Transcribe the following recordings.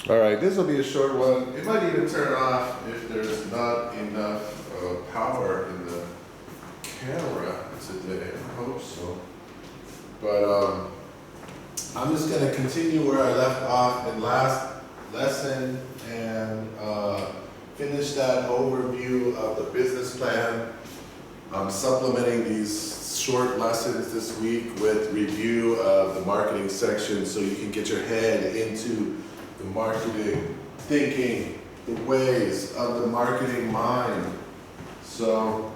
All right, this will be a short one. It might even turn off if there's not enough power in the camera today. I hope so. But I'm just going to continue where I left off in last lesson and finish that overview of the business plan. I'm supplementing these short lessons this week with review of the marketing section so you can get your head into the marketing thinking, the ways of the marketing mind. So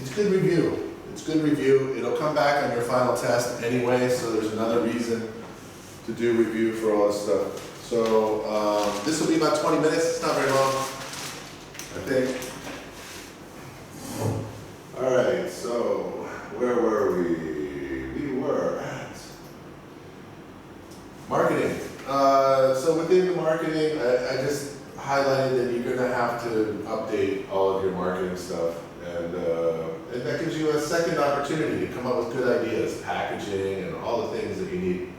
it's good review. It's good review. It'll come back on your final test anyway, so there's another reason to do review for all this stuff. So this will be about 20 minutes. It's not very long, I think. All right, so where were we? We were at marketing. So within the marketing, I just highlighted that you're gonna have to update all of your marketing stuff. And that gives you a second opportunity to come up with good ideas, packaging and all the things that you need.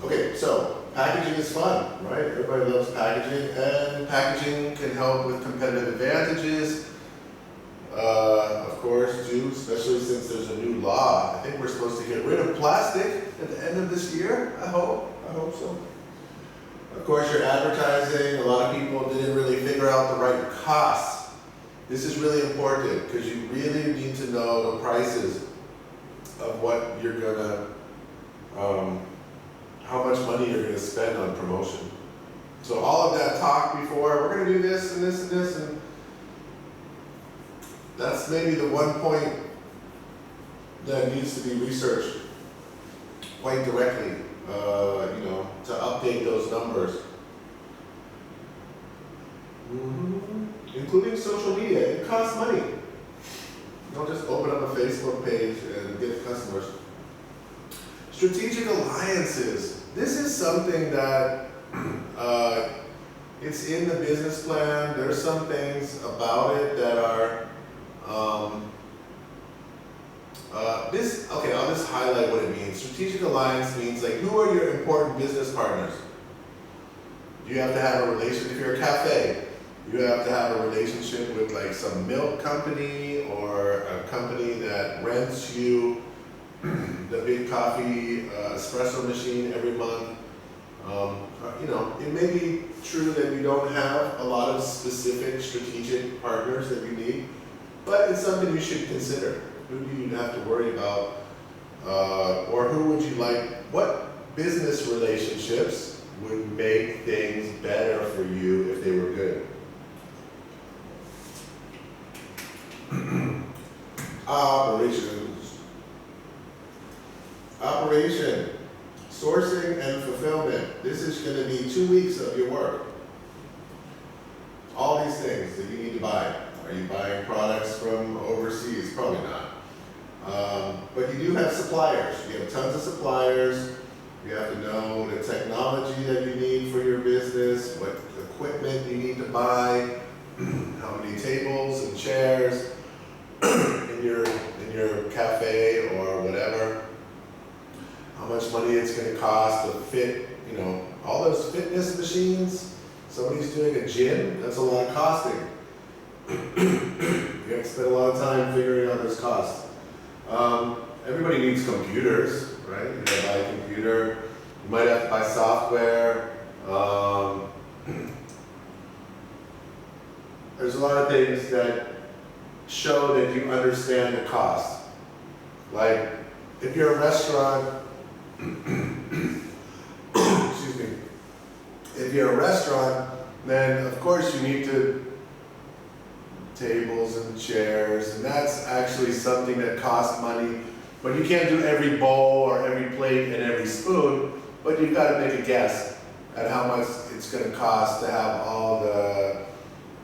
Okay, so packaging is fun, right? Everybody loves packaging, and packaging can help with competitive advantages. Of course, too, especially since there's a new law. I think we're supposed to get rid of plastic at the end of this year, I hope so. Of course, your advertising, a lot of people didn't really figure out the right costs. This is really important because you really need to know the prices of what you're gonna, how much money you're gonna spend on promotion. So all of that talk before, we're gonna do this and this and this, and that's maybe the one point that needs to be researched quite directly, to update those numbers. Including social media, it costs money. You don't just open up a Facebook page and get customers. Strategic alliances. This is something that it's in the business plan. There's some things about it that are I'll just highlight what it means. Strategic alliance means like, who are your important business partners? You have to have a relationship. If you're a cafe, you have to have a relationship with like some milk company or a company that rents you the big coffee espresso machine every month. It may be true that you don't have a lot of specific strategic partners that you need, but it's something you should consider. Who do you have to worry about? Or who would you like? What business relationships would make things better for you if they were good? Operation, sourcing and fulfillment. This is going to be 2 weeks of your work. All these things that you need to buy. Are you buying products from overseas? Probably not. But you do have suppliers. You have tons of suppliers. You have to know the technology that you need for your business, what equipment you need to buy, how many tables and chairs in your cafe or whatever, how much money it's going to cost to fit, all those fitness machines. Somebody's doing a gym, that's a lot of costing. You have to spend a lot of time figuring out those costs. Everybody needs computers, right? You gotta buy a computer. You might have to buy software. There's a lot of things that show that you understand the cost. Like, if you're a restaurant, excuse me, if you're a restaurant, then of course you need tables and chairs, and that's actually something that costs money, but you can't do every bowl or every plate and every spoon, but you've got to make a guess at how much it's going to cost to have all the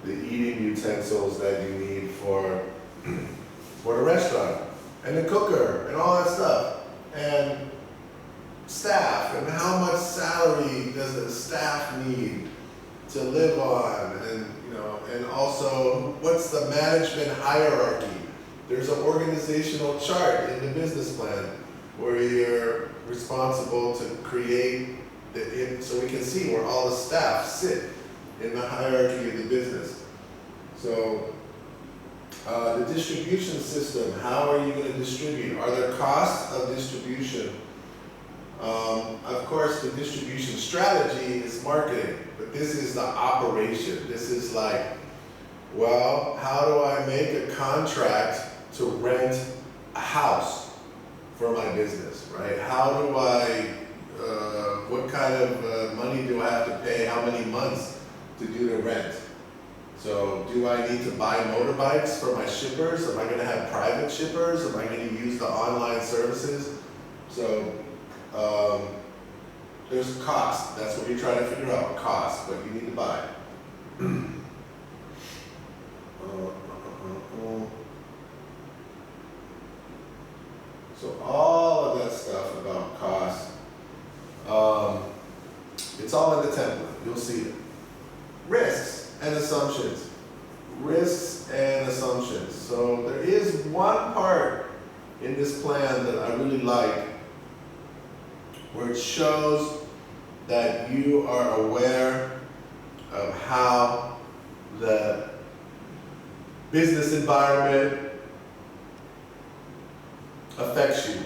eating utensils that you need for the restaurant, and the cooker, and all that stuff, and staff, and how much salary does the staff need to live on, and also what's the management hierarchy There's an organizational chart in the business plan where you're responsible to create so we can see where all the staff sit in the hierarchy of the business. So the distribution system, how are you going to distribute? Are there costs of distribution? Of course, the distribution strategy is marketing, but this is the operation. This is like, well, how do I make a contract to rent a house for my business, right? How do I, what kind of money do I have to pay? How many months to do the rent? So do I need to buy motorbikes for my shippers? Am I going to have private shippers? Am I going to use the online services? So there's cost. That's what you're trying to figure out, cost, but you need to buy. So all of that stuff about cost, it's all in the template. You'll see it. Risks and assumptions. Risks and assumptions. So there is one part in this plan that I really like, where it shows that you are aware of how the business environment affects you.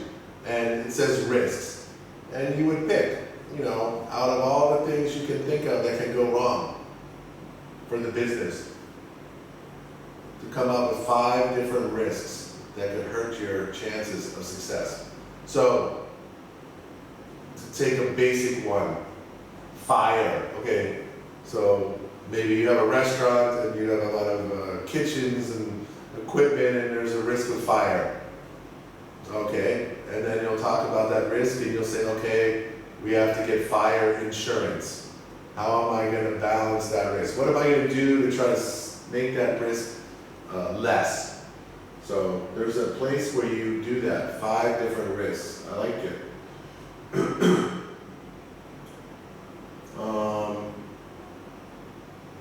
And it says risks. And you would pick, you know, out of all the things you can think of that can go wrong for the business, to come up with 5 different risks that could hurt your chances of success. So, to take a basic one, fire. Okay, so maybe you have a restaurant and you have a lot of kitchens and equipment, and there's a risk of fire. Okay, and then you'll talk about that risk and you'll say, okay, we have to get fire insurance. How am I going to balance that risk? What am I going to do to try to make that risk less? So there's a place where you do that, 5 different risks. I like it.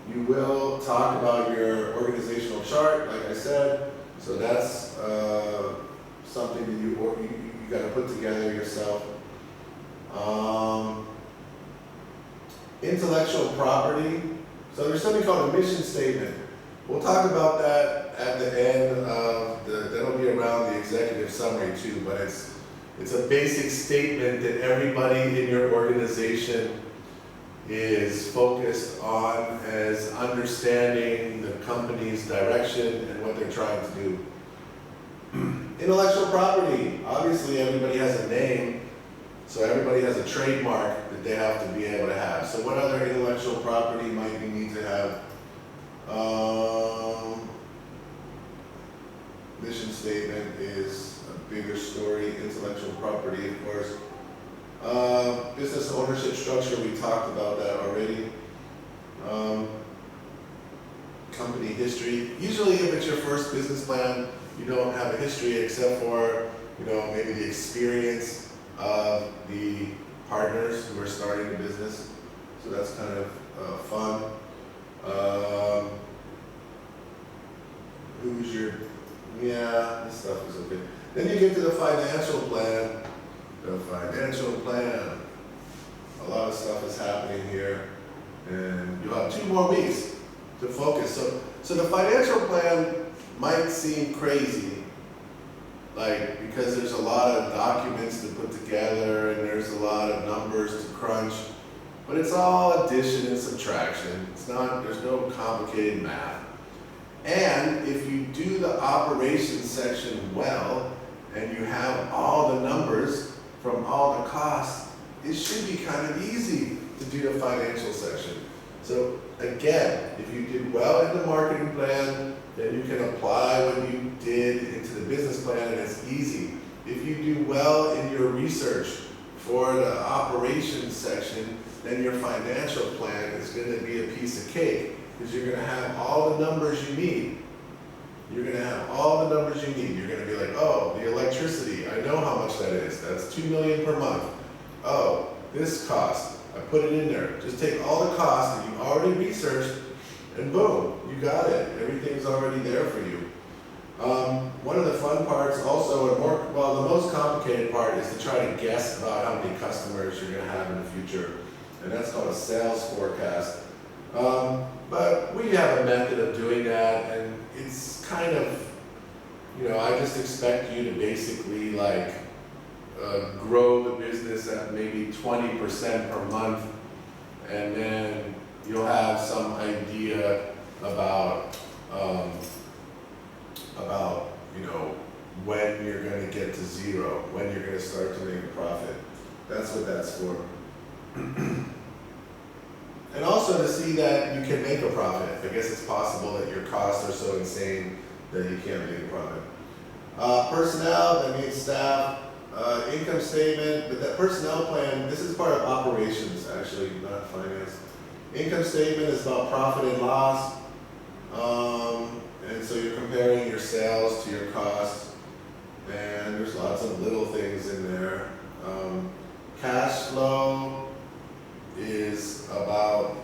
You will talk about your organizational chart, like I said. So that's something that you got to put together yourself. Intellectual property. So there's something called a mission statement. We'll talk about that at the end of that'll be around the executive summary too, but it's a basic statement that everybody in your organization is focused on as understanding the company's direction and what they're trying to do. Intellectual property. Obviously everybody has a name, so everybody has a trademark that they have to be able to have. So what other intellectual property might we need to have? Mission statement is a bigger story. Intellectual property, of course. Business ownership structure, we talked about that already. Company history. Usually if it's your first business plan, you don't have a history except for, you know, maybe the experience of the partners who are starting the business. So that's kind of fun. Who's your, yeah, this stuff is okay. Then you get to the financial plan. The financial plan. A lot of stuff is happening here. And you'll have 2 more weeks to focus. So the financial plan might seem crazy, like, because there's a lot of documents to put together and there's a lot of numbers to crunch, but it's all addition and subtraction. There's no complicated math. And if you do the operations section well, and you have all the numbers from all the costs, it should be kind of easy to do the financial section. So again, if you did well in the marketing plan, then you can apply what you did into the business plan, and it's easy. If you do well in your research for the operations section, then your financial plan is going to be a piece of cake, because you're going to have all the numbers you need. You're going to have all the numbers you need. You're going to be like, oh, the electricity, I know how much that is. That's $2 million per month. Oh, this cost, I put it in there. Just take all the costs that you already researched, and boom, you got it. Everything's already there for you. One of the fun parts also, and the most complicated part is to try to guess about how many customers you're gonna have in the future. And that's called a sales forecast. But we have a method of doing that, and it's kind of, I just expect you to basically grow the business at maybe 20% per month, and then you'll have some idea about when you're going to get to zero, when you're going to start to make a profit. That's what that's for. And also to see that you can make a profit. I guess it's possible that your costs are so insane that you can't make a profit. Personnel, that means staff. Income statement, but that personnel plan, this is part of operations actually, not finance. Income statement is about profit and loss. And so you're comparing your sales to your costs, and there's lots of little things in there. Cash flow is about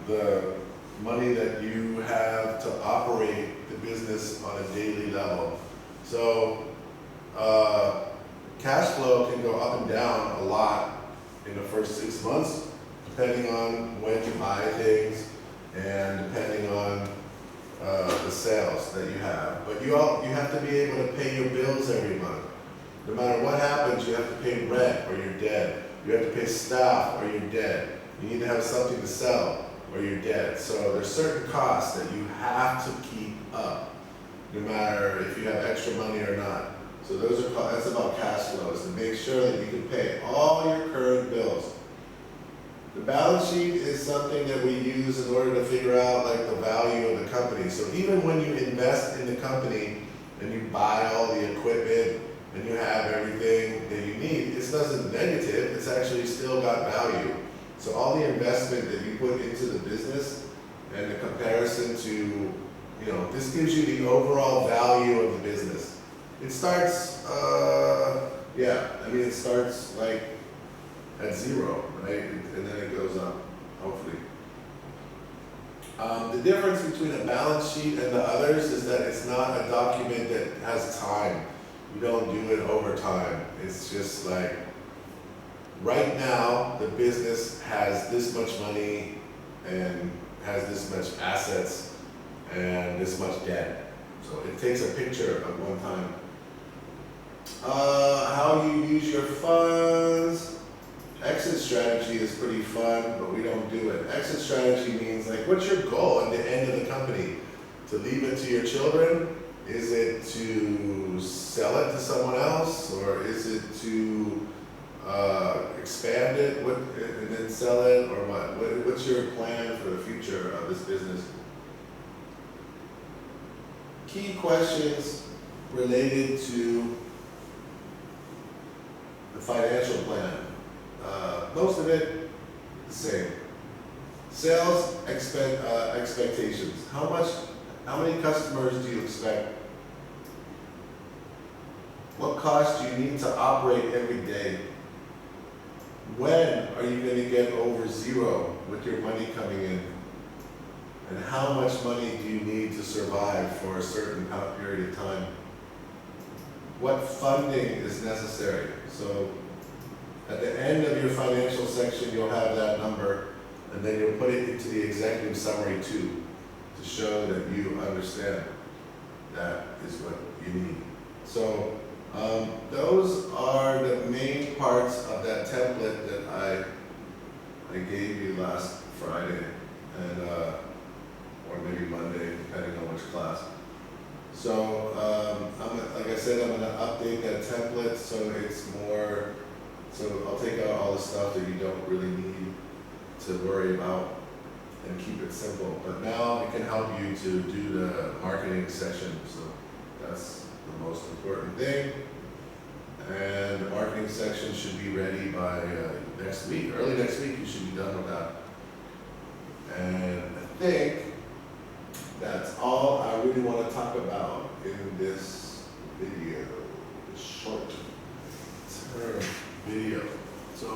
the money that you have to operate the business on a daily level. So cash flow can go up and down a lot in the first 6 months, depending on when you buy things and depending on the sales that you have. But you have to be able to pay your bills every month. No matter what happens, you have to pay rent or you're dead. You have to pay staff or you're dead. You need to have something to sell or you're dead. So there's certain costs that you have to keep up, no matter if you have extra money or not. So that's about cash flows, to make sure that you can pay all your current bills. The balance sheet is something that we use in order to figure out the value of the company. So even when you invest in the company and you buy all the equipment and you have everything that you need, it's nothing negative, it's actually still got value. So all the investment that you put into the business and the comparison to, this gives you the overall value of the business. It starts, it starts at zero, right? And then it goes up, hopefully. The difference between a balance sheet and the others is that it's not a document that has time. You don't do it over time. It's just right now, the business has this much money and has this much assets and this much debt. So it takes a picture of one time. How you use your funds. Exit strategy is pretty fun, but we don't do it. Exit strategy means what's your goal at the end of the company? To leave it to your children? Is it to sell it to someone else? Or is it to expand it and then sell it? Or what? What's your plan for the future of this business? Key questions related to the financial plan. Most of it, the same. Sales expectations. How many customers do you expect? What cost do you need to operate every day? When are you going to get over zero with your money coming in? And how much money do you need to survive for a certain period of time? What funding is necessary? So at the end of your financial section, you'll have that number, and then you'll put it into the executive summary too, to show that you understand that is what you need. So those are the main parts of that template that I gave you last Friday, and or maybe Monday, depending on which class. So like I said, I'm going to update that template so it's more. So I'll take out all the stuff that you don't really need to worry about and keep it simple. But now it can help you to do the marketing section. So that's the most important thing. And the marketing section should be ready by next week. Early next week, you should be done with that. And I think that's all I really want to talk about in this video, this short-term video. So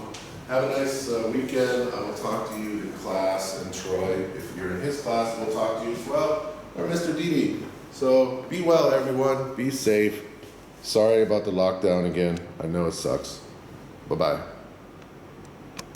have a nice weekend. I will talk to you in class, and Troy, if you're in his class, we'll talk to you as well, or Mr. Didi. So be well, everyone. Be safe. Sorry about the lockdown again. I know it sucks. Bye-bye.